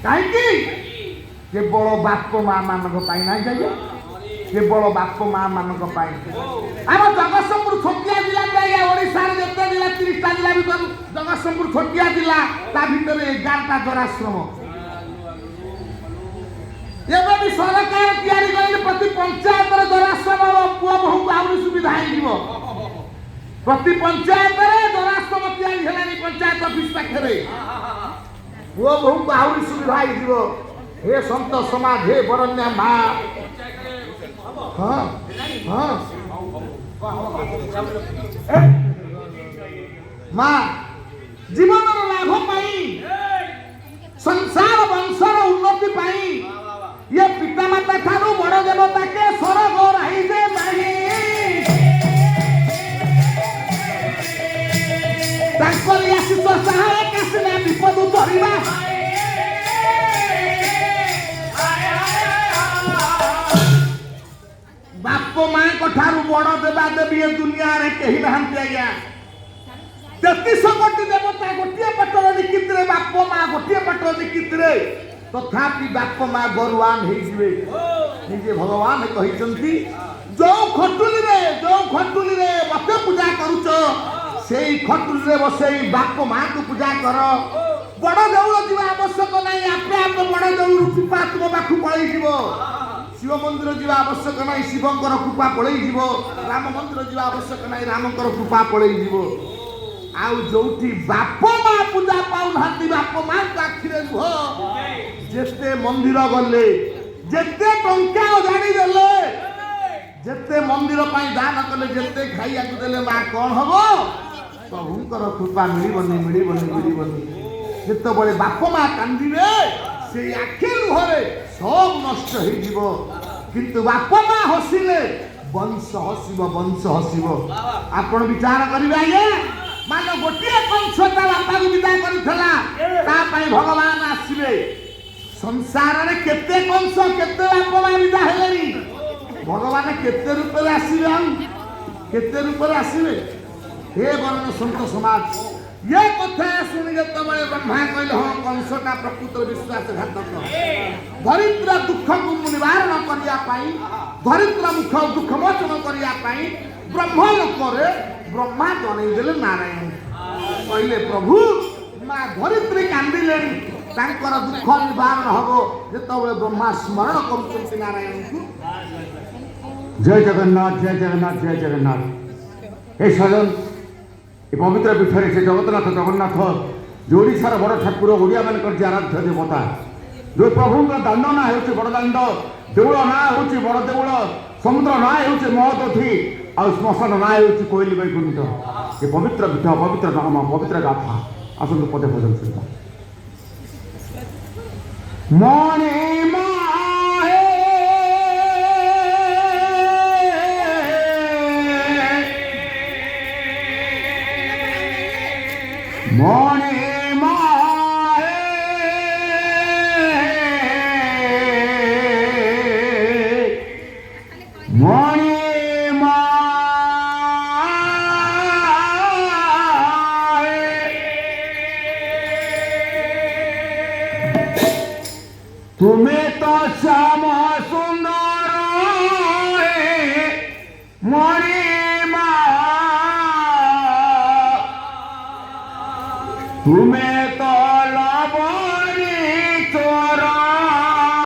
कहीं केवल बाप माँ मान ना जाइए केवल बाप माँ मान आम जगतसिंहपुर छोटिया जिला ओडार जिते जिला 30टा जिला भर जगतसिंहपुर छोटिया जिला ता भर 11टा जराश्रम एवं भी सरकार तैयारी कर प्रति पंचायत जराश्रम पुओ बहु को आहरी सुविधा हो प्रति पंचायत जराश्रम तैयारी पंचायत ऑफिस पाखे पुओ बहु को आहरी सुविधा हो हे संत समाज हे बरण्या माँ हाँ हाँ माँ जीवन लाभ पाई संसार वंशर उन्नति पाई ये पिता माता ठारू बड़ देवता के स्वर्ग रही जे नहीं तांकर आशीष सहायक आसिना विपद धरिबा बाप माँ को ठारू बड़ देवा देवी ये दुनिया रे कहीं नहांती आज्ञा 33 कोटी देवता गोटे पटर निकित रे बाप माँ गोटे पटर निकित रे तथापि बाप माँ गरुआन निजे भगवान कहते जो खटुली रे मत पूजा करुच से खटुली रे बसे बाप माँ को पूजा कर बड़ देउल जीवा आवश्यक नहीं आपे आप बड़ देउल कृपा तुम पाखु पलि शिव मंदिर जीवा आवश्यक नहीं शिवंकर कृपा पलि राम मंदिर जीवा आवश्यक नहीं रामकर कृपा पलि आउ जोठी बाप माँ पूजा पाऊ ना बाप माँ आखिरे रुह जेते मंदिर गले जेते टंका उजाड़ी देले जेते मंदिर पाई दान कले जेते खाइया को देले माँ कौन हबो प्रभुंकर कृपा मिलिबनी जेते बड़े बाप माँ कांदिबे से आखि रुहरे सब नष्ट हो जीवो किंतु बाप माँ हसिले वंश हसिबो आपण विचार करिबा ये मान गोटे कंसटा बापा को विदा करिथला ता पई भगवान आसीबे संसार रे केते कंस केते बाप माँ विदा हेलेनी भगवान केते रूप रे आसीबे केते रूप रे आसीबे हे वर्ण संत समाज ये कथा सुनि जतबे ब्रह्मा कहले हां कंसटा प्रकृत विश्वासघातक धरित्र दुख को निवारण करिया पाई धरित्र मुख दुख मोचन करिया पाई ब्रह्म लोक रे ब्रह्मा जनै देले नारायण कहले प्रभु मां धरित्री कांदिले तांकर दुख निवारण हबो जतबे ब्रह्मा स्मरण करूछन्ति नारायण को जय जगन्नाथ जय जगन्नाथ जय जगन्नाथ हे सजन ए पवित्र पीठरे से जगन्नाथ जो ओडिशार बड़ ठाकुर ओडिया मानकर आराध्य देवता जो प्रभु दाण्ड ना हो बड़ दाण्ड देउल ना हो बड़ देउल समुद्र ना हो महदधि आ श्मशान ना हो कोइली वैकुंठ ये पवित्र पीठ पवित्र नाम पवित्र गाथा आसतु पदे भजन सुनिबा मणि मणि माहे मणि माहे तुम्हें तो श्याम सुंदर मणि तुम्हें